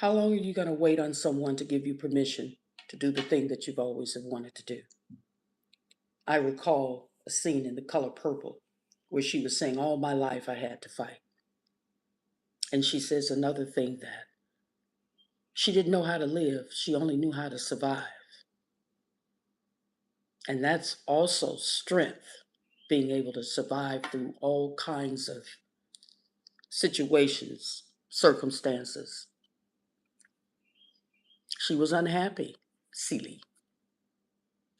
How long are you going to wait on someone to give you permission to do the thing that you've always have wanted to do? I recall a scene in The Color Purple where she was saying, all my life I had to fight. And she says another thing that she didn't know how to live, she only knew how to survive. And that's also strength, being able to survive through all kinds of situations, circumstances. She was unhappy, Celie,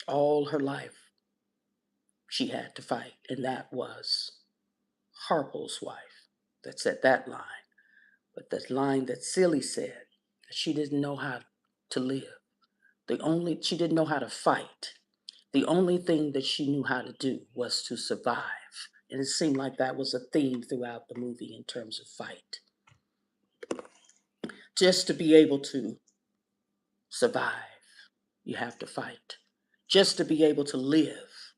all her life. She had to fight, and that was Harpo's wife that said that line. But the line that Celie said, that she didn't know how to live. She didn't know how to fight. The only thing that she knew how to do was to survive. And it seemed like that was a theme throughout the movie in terms of fight. Just to be able to survive, you have to fight. Just to be able to live,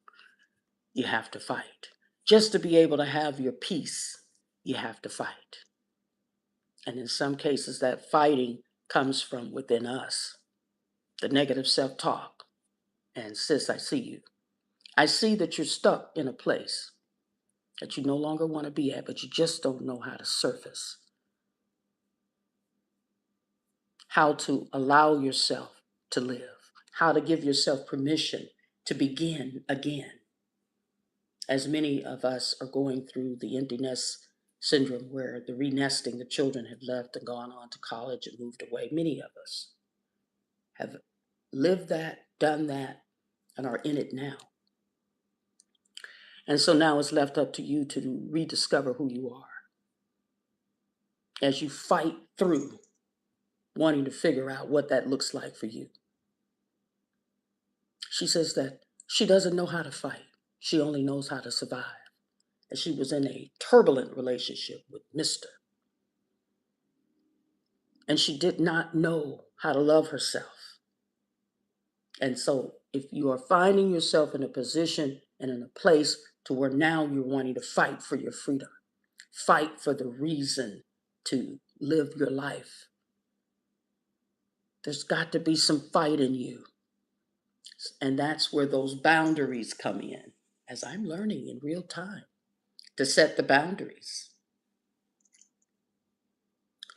you have to fight. Just to be able to have your peace, you have to fight. And in some cases, that fighting comes from within us. The negative self talk. And sis, I see you. I see that you're stuck in a place that you no longer want to be at, but you just don't know how to surface. How to allow yourself to live. How to give yourself permission to begin again. As many of us are going through the empty nest syndrome where the renesting, the children have left and gone on to college and moved away. Many of us have lived that, done that, and are in it now. And so now it's left up to you to rediscover who you are as you fight through wanting to figure out what that looks like for you. She says that she doesn't know how to fight. She only knows how to survive. And she was in a turbulent relationship with Mr. And she did not know how to love herself. And so if you are finding yourself in a position and in a place to where now you're wanting to fight for your freedom, fight for the reason to live your life, there's got to be some fight in you. And that's where those boundaries come in, as I'm learning in real time to set the boundaries.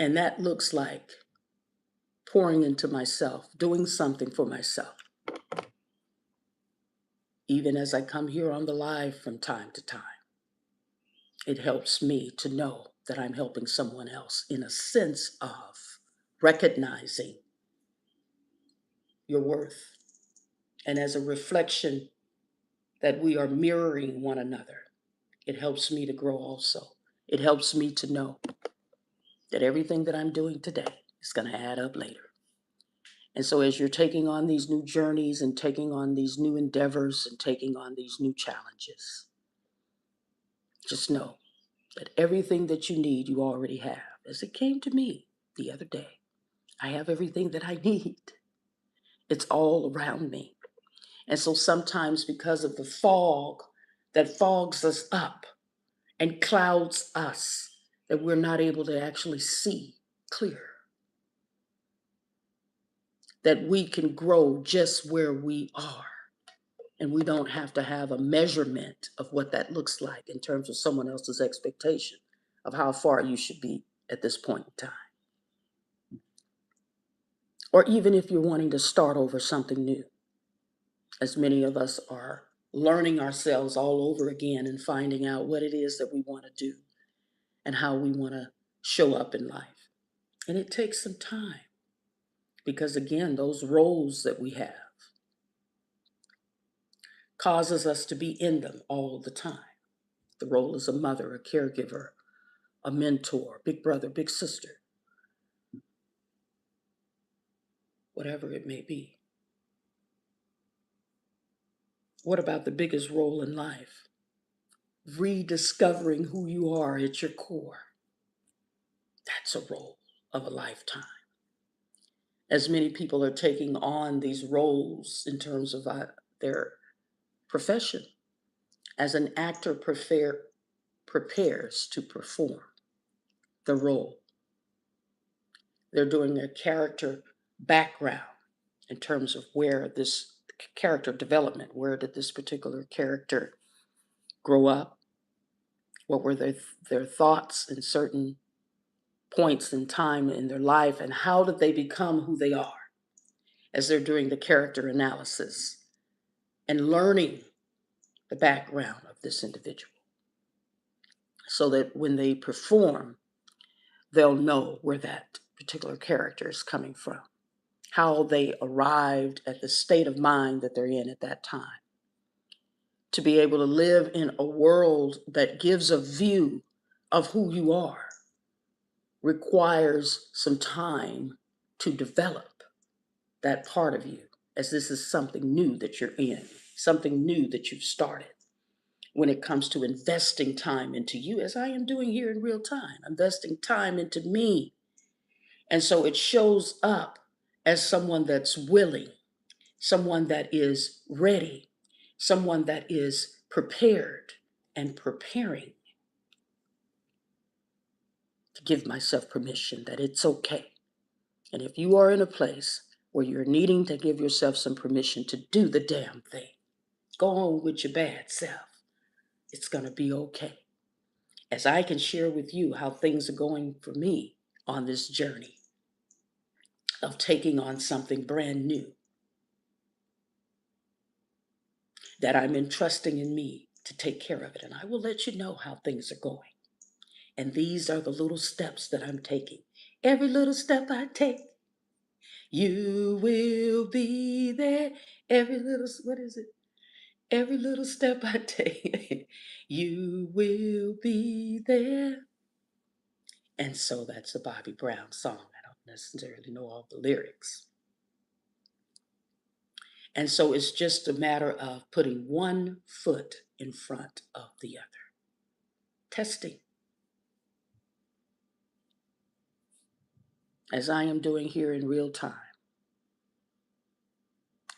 And that looks like pouring into myself, doing something for myself. Even as I come here on the live from time to time, it helps me to know that I'm helping someone else in a sense of recognizing your worth. And as a reflection that we are mirroring one another, it helps me to grow also. It helps me to know that everything that I'm doing today is going to add up later. And so as you're taking on these new journeys and taking on these new endeavors and taking on these new challenges, just know that everything that you need, you already have. As it came to me the other day, I have everything that I need. It's all around me. And so sometimes because of the fog that fogs us up and clouds us, that we're not able to actually see clear, that we can grow just where we are. And we don't have to have a measurement of what that looks like in terms of someone else's expectation of how far you should be at this point in time. Or even if you're wanting to start over something new, as many of us are learning ourselves all over again and finding out what it is that we want to do and how we want to show up in life. And it takes some time because, again, those roles that we have causes us to be in them all the time. The role as a mother, a caregiver, a mentor, big brother, big sister, whatever it may be. What about the biggest role in life? Rediscovering who you are at your core. That's a role of a lifetime. As many people are taking on these roles in terms of their profession, as an actor prepares to perform the role. They're doing their character background in terms of where this character development, where did this particular character grow up? What were their thoughts in certain points in time in their life, and how did they become who they are as they're doing the character analysis and learning the background of this individual so that when they perform, they'll know where that particular character is coming from, how they arrived at the state of mind that they're in at that time. To be able to live in a world that gives a view of who you are requires some time to develop that part of you, as this is something new that you're in, something new that you've started. When it comes to investing time into you, as I am doing here in real time, investing time into me. And so it shows up as someone that's willing, someone that is ready, someone that is prepared and preparing to give myself permission that it's okay. And if you are in a place where you're needing to give yourself some permission to do the damn thing, go on with your bad self. It's going to be okay. As I can share with you how things are going for me on this journey of taking on something brand new that I'm entrusting in me to take care of it. And I will let you know how things are going. And these are the little steps that I'm taking. Every little step I take, you will be there. Every little, what is it? Every little step I take, you will be there. And so that's a Bobby Brown song. I don't necessarily know all the lyrics. And so it's just a matter of putting one foot in front of the other. Testing, as I am doing here in real time,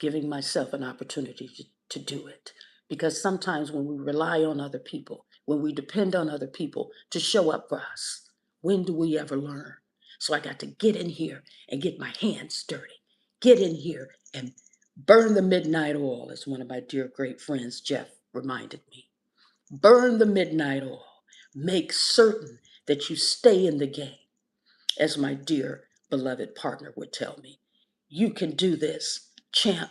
giving myself an opportunity to do it. Because sometimes when we rely on other people, when we depend on other people to show up for us, when do we ever learn? So I got to get in here and get my hands dirty. Get in here and burn the midnight oil, as one of my dear great friends, Jeff, reminded me. Burn the midnight oil. Make certain that you stay in the game. As my dear beloved partner would tell me, you can do this, champ.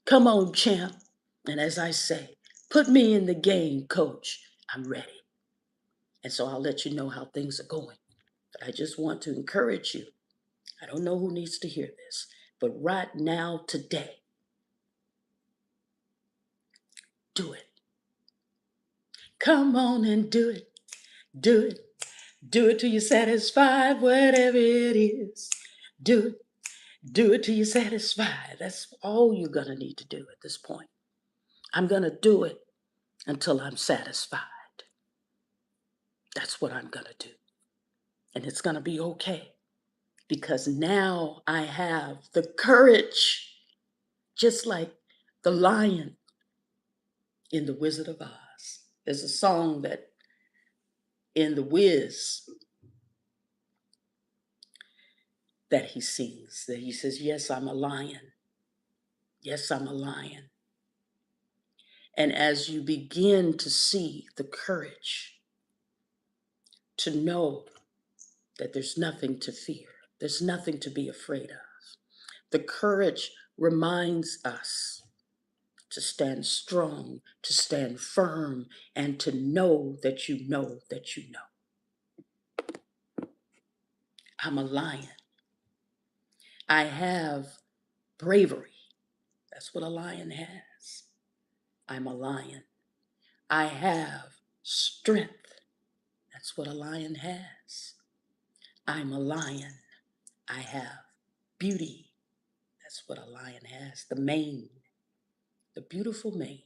Come on, champ. And as I say, put me in the game, coach. I'm ready. And so I'll let you know how things are going. But I just want to encourage you. I don't know who needs to hear this, but right now, today, do it. Come on and do it. Do it. Do it till you're satisfied, whatever it is. Do it. Do it till you're satisfied. That's all you're going to need to do at this point. I'm going to do it until I'm satisfied. That's what I'm going to do. And it's going to be okay because now I have the courage, just like the lion in The Wizard of Oz. There's a song that in The Wiz that he sings, that he says, yes, I'm a lion. Yes, I'm a lion. And as you begin to see the courage to know that there's nothing to fear, there's nothing to be afraid of, the courage reminds us to stand strong, to stand firm, and to know that you know that you know. I'm a lion. I have bravery. That's what a lion has. I'm a lion. I have strength. That's what a lion has. I'm a lion. I have beauty. That's what a lion has. The mane, the beautiful mane.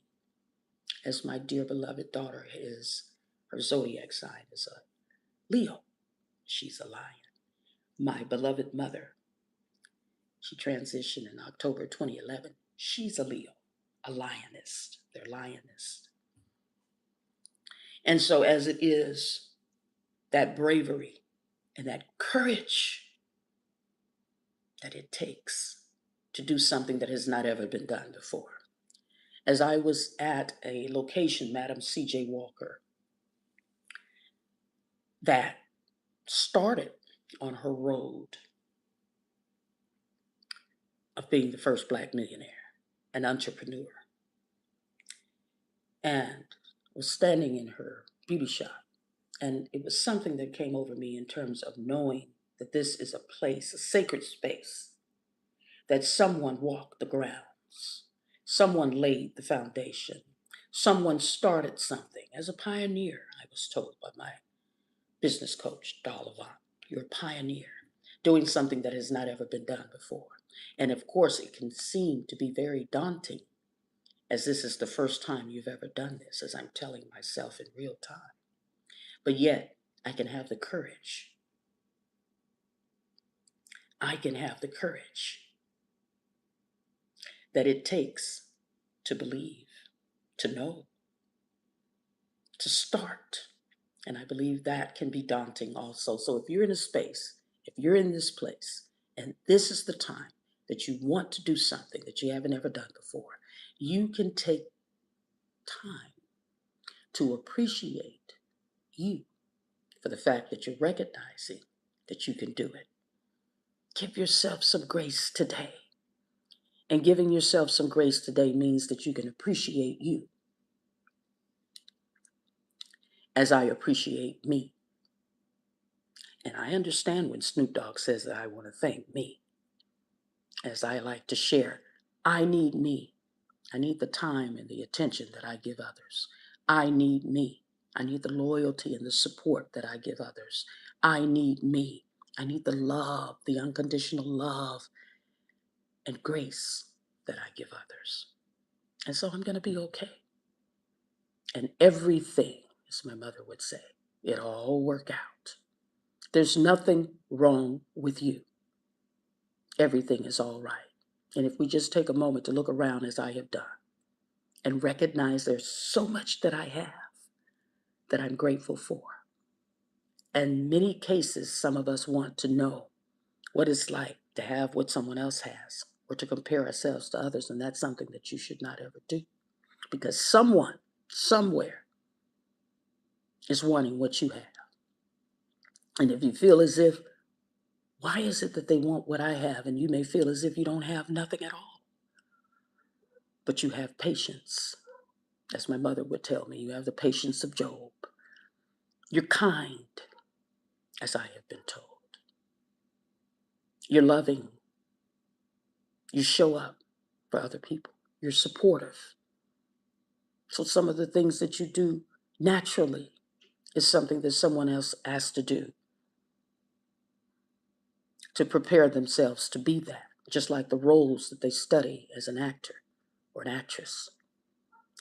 As my dear beloved daughter is, her zodiac sign is a Leo. She's a lion. My beloved mother, she transitioned in October 2011. She's a Leo, a lioness. They're lioness. And so as it is, that bravery and that courage that it takes to do something that has not ever been done before. As I was at a location, Madam C.J. Walker, that started on her road of being the first Black millionaire, an entrepreneur, and was standing in her beauty shop. And it was something that came over me in terms of knowing that this is a place, a sacred space, that someone walked the grounds, someone laid the foundation, someone started something. As a pioneer, I was told by my business coach, Dolivant, you're a pioneer, doing something that has not ever been done before. And of course, it can seem to be very daunting, as this is the first time you've ever done this, as I'm telling myself in real time. But yet, I can have the courage. I can have the courage that it takes to believe, to know, to start. And I believe that can be daunting also. So if you're in a space, if you're in this place, and this is the time that you want to do something that you haven't ever done before, you can take time to appreciate you for the fact that you're recognizing that you can do it. Give yourself some grace today. And giving yourself some grace today means that you can appreciate you as I appreciate me. And I understand when Snoop Dogg says that I want to thank me. As I like to share, I need me. I need the time and the attention that I give others. I need me. I need the loyalty and the support that I give others. I need me. I need the love, the unconditional love and grace that I give others. And so I'm going to be okay. And everything, as my mother would say, it'll all work out. There's nothing wrong with you. Everything is all right. And if we just take a moment to look around as I have done and recognize there's so much that I have that I'm grateful for. In many cases, some of us want to know what it's like to have what someone else has or to compare ourselves to others. And that's something that you should not ever do, because someone, somewhere, is wanting what you have. And if you feel as if, why is it that they want what I have? And you may feel as if you don't have nothing at all, but you have patience. As my mother would tell me, you have the patience of Job. You're kind, as I have been told. You're loving. You show up for other people. You're supportive. So some of the things that you do naturally is something that someone else has to do to prepare themselves to be that, just like the roles that they study as an actor or an actress,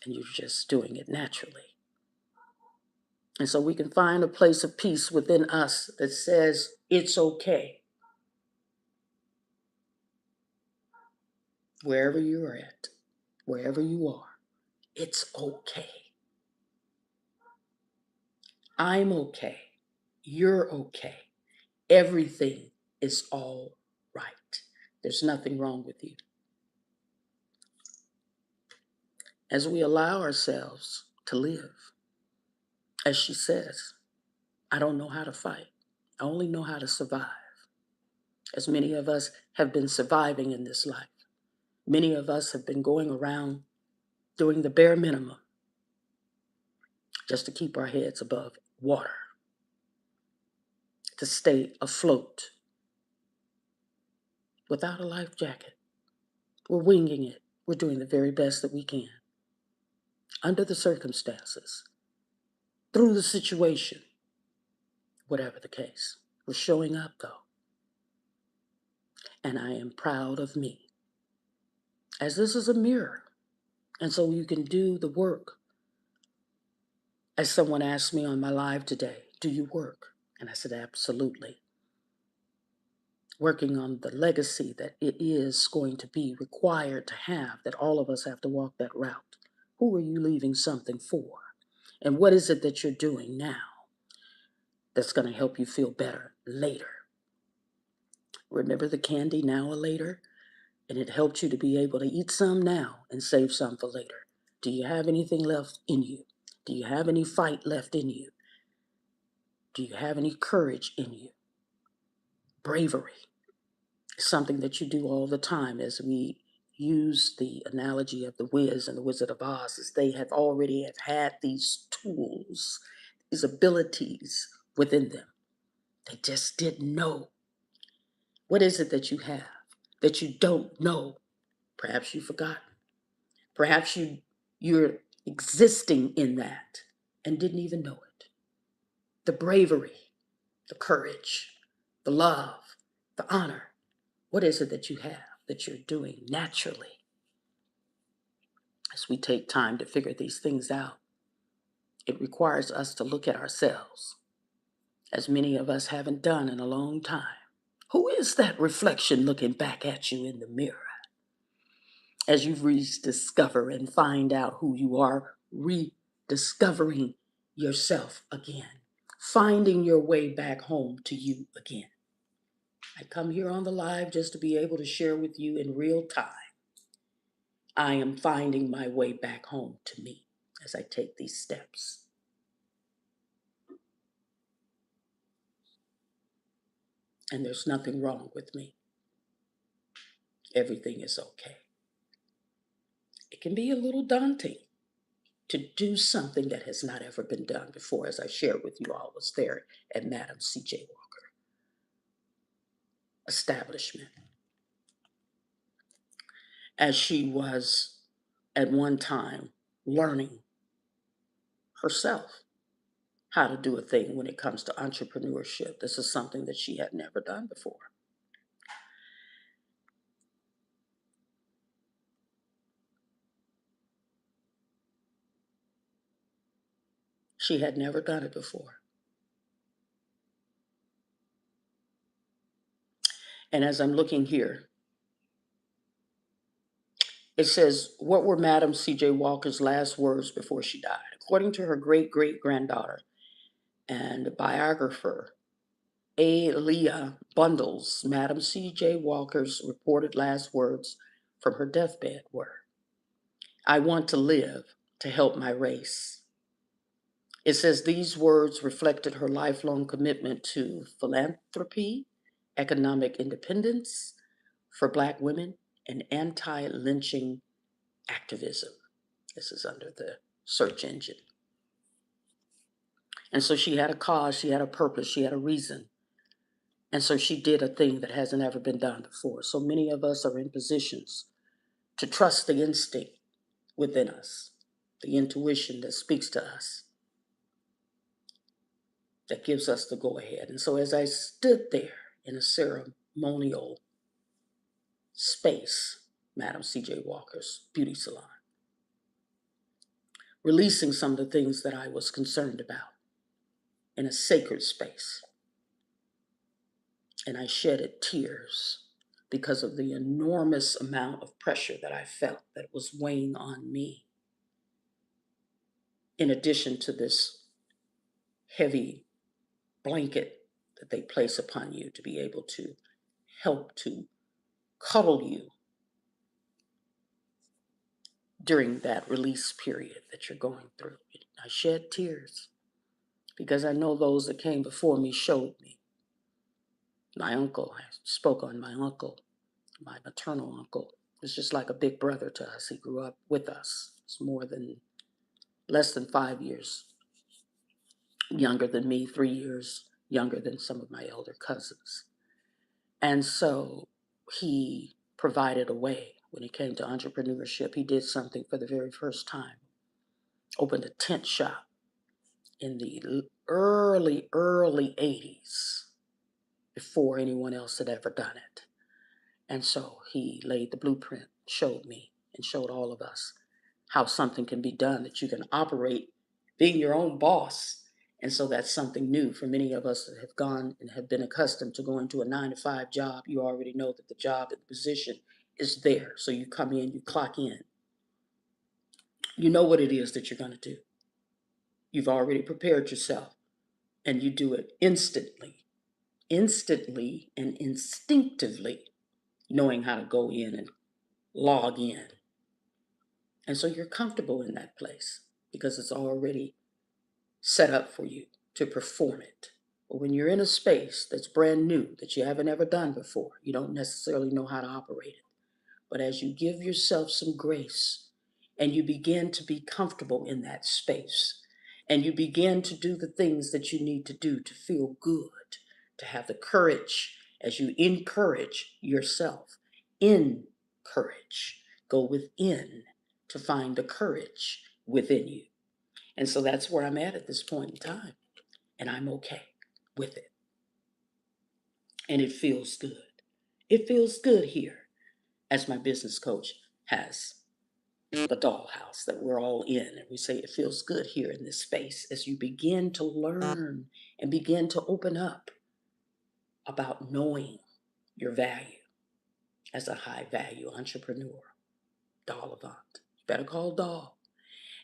and you're just doing it naturally. And so we can find a place of peace within us that says it's okay. Wherever you're at, wherever you are, it's okay. I'm okay. You're okay. Everything is all right. There's nothing wrong with you. As we allow ourselves to live, as she says, I don't know how to fight. I only know how to survive. As many of us have been surviving in this life, many of us have been going around doing the bare minimum just to keep our heads above water, to stay afloat without a life jacket. We're winging it. We're doing the very best that we can under the circumstances, through the situation, whatever the case. We're showing up though. And I am proud of me, as this is a mirror. And so you can do the work. As someone asked me on my live today, do you work? And I said, absolutely. Working on the legacy that it is going to be required to have, that all of us have to walk that route. Who are you leaving something for? And what is it that you're doing now that's going to help you feel better later? Remember the candy now or later? And it helped you to be able to eat some now and save some for later. Do you have anything left in you? Do you have any fight left in you? Do you have any courage in you? Bravery is something that you do all the time, as we use the analogy of the Wiz and the Wizard of Oz, as they have already have had these tools, these abilities within them. They just didn't know. What is it that you have that you don't know? Perhaps you've forgotten. Perhaps you're existing in that and didn't even know it. The bravery, the courage, the love, the honor. What is it that you have that you're doing naturally? As we take time to figure these things out, it requires us to look at ourselves, as many of us haven't done in a long time. Who is that reflection looking back at you in the mirror? As you rediscover and find out who you are, rediscovering yourself again, finding your way back home to you again. I come here on the live just to be able to share with you in real time. I am finding my way back home to me as I take these steps. And there's nothing wrong with me. Everything is okay. It can be a little daunting to do something that has not ever been done before, as I shared with you all was there at Madam C.J. Walker establishment. As she was at one time learning herself how to do a thing when it comes to entrepreneurship. This is something that she had never done before. She had never done it before. And as I'm looking here, it says, what were Madam C.J. Walker's last words before she died? According to her great great granddaughter and biographer, A. Leah Bundles, Madam C.J. Walker's reported last words from her deathbed were, I want to live to help my race. It says these words reflected her lifelong commitment to philanthropy, economic independence for Black women, and anti-lynching activism. This is under the search engine. And so she had a cause, she had a purpose, she had a reason. And so she did a thing that hasn't ever been done before. So many of us are in positions to trust the instinct within us, the intuition that speaks to us, that gives us the go ahead. And so as I stood there in a ceremonial space, Madam C.J. Walker's beauty salon, releasing some of the things that I was concerned about in a sacred space, and I shedded tears because of the enormous amount of pressure that I felt that was weighing on me, in addition to this heavy blanket that they place upon you to be able to help to cuddle you during that release period that you're going through. I shed tears because I know those that came before me showed me. My uncle, I spoke on my uncle, my maternal uncle, was just like a big brother to us. He grew up with us. It's less than 5 years younger than me, 3 years younger than some of my elder cousins. And so he provided a way when it came to entrepreneurship. He did something for the very first time, opened a tent shop in the early 80s before anyone else had ever done it. And so he laid the blueprint, showed me, and showed all of us how something can be done, that you can operate being your own boss. And so that's something new for many of us that have gone and have been accustomed to going to a 9 to 5 job. You already know that the job and the position is there. So you come in, you clock in. You know what it is that you're going to do. You've already prepared yourself and you do it instantly. instantly and instinctively knowing how to go in and log in. And so you're comfortable in that place because it's already set up for you to perform it. But when you're in a space that's brand new, that you haven't ever done before, you don't necessarily know how to operate it. But as you give yourself some grace and you begin to be comfortable in that space and you begin to do the things that you need to do to feel good, to have the courage as you encourage yourself, encourage, go within to find the courage within you. And so that's where I'm at this point in time. And I'm okay with it. And it feels good. It feels good here, as my business coach has the dollhouse that we're all in. And we say it feels good here in this space as you begin to learn and begin to open up about knowing your value as a high value entrepreneur. Doll Avant. Better Call Doll.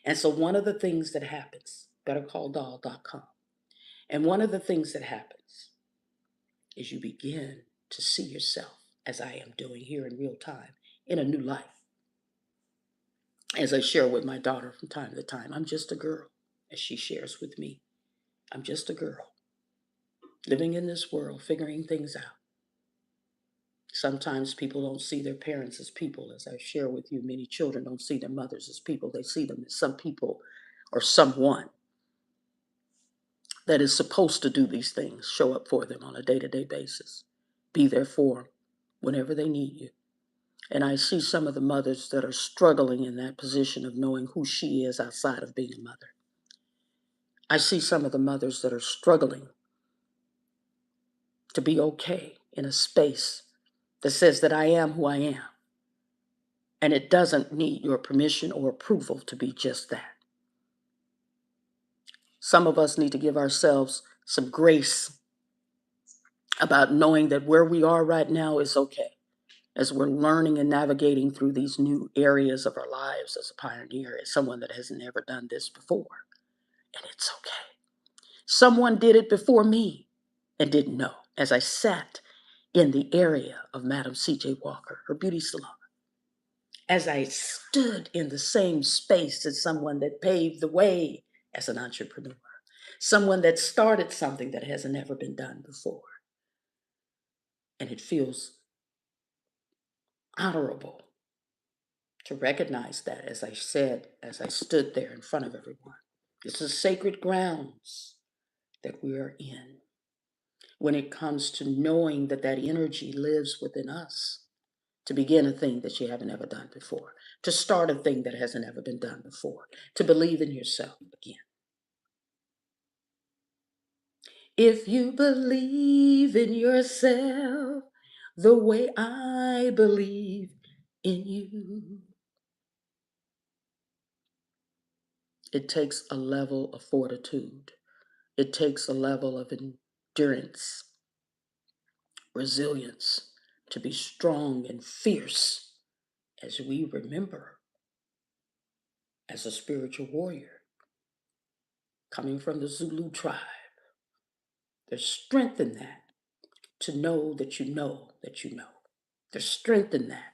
And so one of the things that happens, bettercalldoll.com. And one of the things that happens is you begin to see yourself, as I am doing here in real time, in a new life. As I share with my daughter from time to time, I'm just a girl, as she shares with me. I'm just a girl, living in this world, figuring things out. Sometimes people don't see their parents as people. As I share with you, many children don't see their mothers as people. They see them as some people or someone that is supposed to do these things, show up for them on a day-to-day basis, be there for them whenever they need you. And I see some of the mothers that are struggling in that position of knowing who she is outside of being a mother. I see some of the mothers that are struggling to be okay in a space that says that I am who I am. And it doesn't need your permission or approval to be just that. Some of us need to give ourselves some grace about knowing that where we are right now is okay, as we're learning and navigating through these new areas of our lives as a pioneer, as someone that has never done this before. And it's okay. Someone did it before me and didn't know, as I sat in the area of Madam C.J. Walker, her beauty salon, as I stood in the same space as someone that paved the way as an entrepreneur, someone that started something that hasn't ever been done before. And it feels honorable to recognize that, as I said, as I stood there in front of everyone. This is sacred grounds that we are in when it comes to knowing that that energy lives within us to begin a thing that you haven't ever done before, to start a thing that hasn't ever been done before, to believe in yourself again. If you believe in yourself the way I believe in you, it takes a level of fortitude. It takes a level of endurance, resilience, to be strong and fierce as we remember as a spiritual warrior coming from the Zulu tribe. There's strength in that, to know that you know that you know. There's strength in that.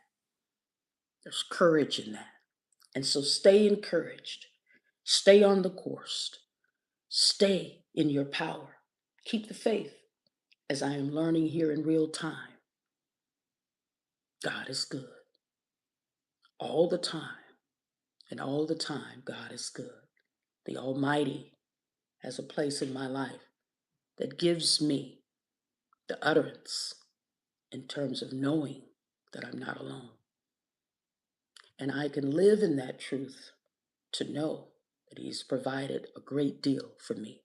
There's courage in that. And so stay encouraged. Stay on the course. Stay in your power. Keep the faith, as I am learning here in real time. God is good. All the time. And all the time, God is good. The Almighty has a place in my life that gives me the utterance in terms of knowing that I'm not alone. And I can live in that truth to know that He's provided a great deal for me.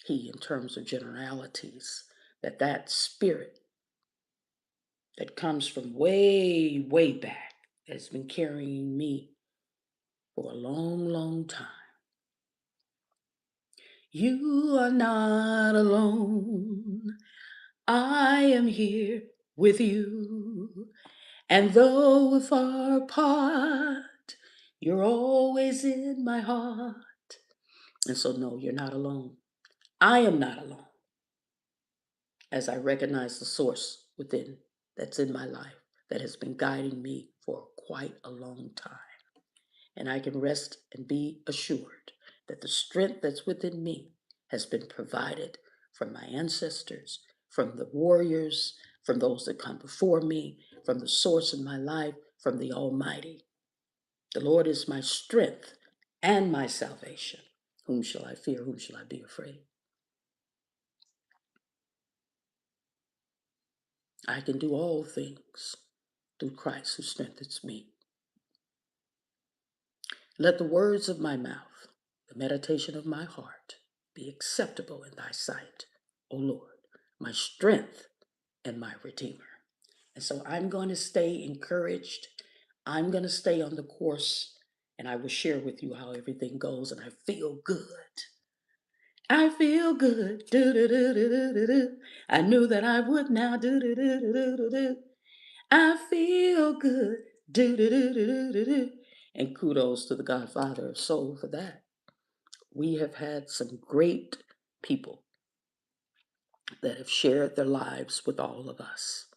He, in terms of generalities, that spirit that comes from way, way back has been carrying me for a long, long time. You are not alone. I am here with you. And though we're far apart, you're always in my heart. And so, no, you're not alone. I am not alone as I recognize the source within that's in my life that has been guiding me for quite a long time. And I can rest and be assured that the strength that's within me has been provided from my ancestors, from the warriors, from those that come before me, from the source of my life, from the Almighty. The Lord is my strength and my salvation. Whom shall I fear? Whom shall I be afraid? I can do all things through Christ who strengthens me. Let the words of my mouth, the meditation of my heart, be acceptable in thy sight, O Lord, my strength and my redeemer. And so I'm going to stay encouraged. I'm going to stay on the course, and I will share with you how everything goes, and I feel good. I feel good. Do, do, do, do, do, do, do. I knew that I would now. Do, do, do, do, do, do, do. I feel good. Do, do, do, do, do, do, do. And kudos to the Godfather of Soul for that. We have had some great people that have shared their lives with all of us.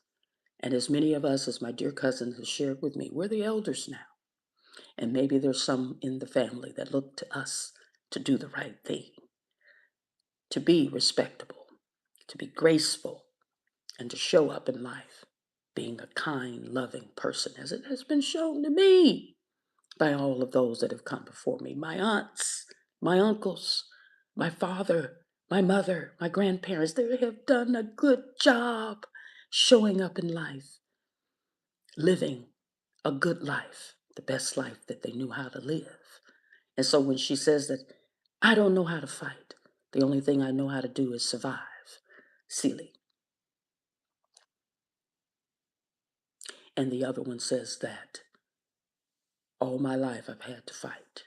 And as many of us, as my dear cousin has shared with me, we're the elders now. And maybe there's some in the family that look to us to do the right thing, to be respectable, to be graceful, and to show up in life being a kind, loving person, as it has been shown to me by all of those that have come before me, my aunts, my uncles, my father, my mother, my grandparents. They have done a good job showing up in life, living a good life, the best life that they knew how to live. And so when she says that, I don't know how to fight, the only thing I know how to do is survive, Seeley. And the other one says that all my life I've had to fight.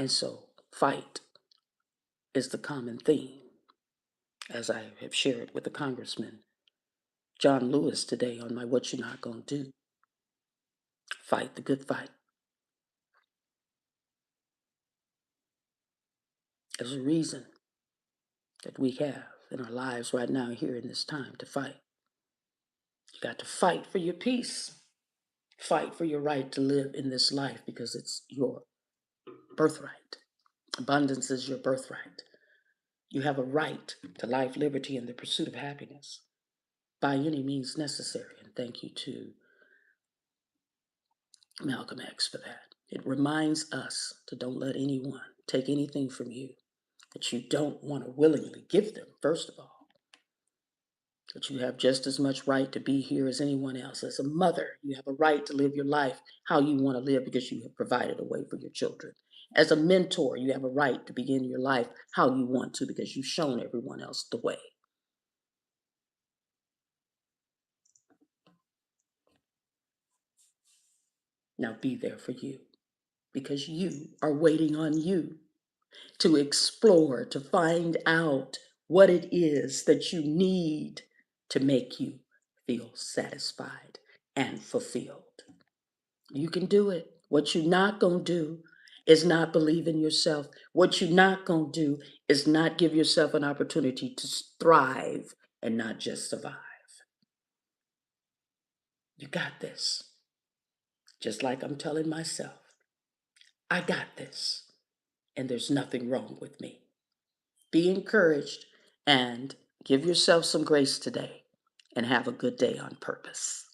And so fight is the common theme, as I have shared with the Congressman John Lewis today on my What You Not Gonna Do. Fight the good fight. There's a reason that we have in our lives right now here in this time to fight. You got to fight for your peace. Fight for your right to live in this life because it's your birthright. Abundance is your birthright. You have a right to life, liberty, and the pursuit of happiness by any means necessary. And thank you to Malcolm X for that. It reminds us to don't let anyone take anything from you that you don't want to willingly give them, first of all. That you have just as much right to be here as anyone else. As a mother, you have a right to live your life how you want to live because you have provided a way for your children. As a mentor, you have a right to begin your life how you want to because you've shown everyone else the way. Now be there for you because you are waiting on you to explore, to find out what it is that you need to make you feel satisfied and fulfilled. You can do it. What you're not going to do is not believe in yourself. What you're not going to do is not give yourself an opportunity to thrive and not just survive. You got this. Just like I'm telling myself, I got this, and there's nothing wrong with me. Be encouraged and give yourself some grace today and have a good day on purpose.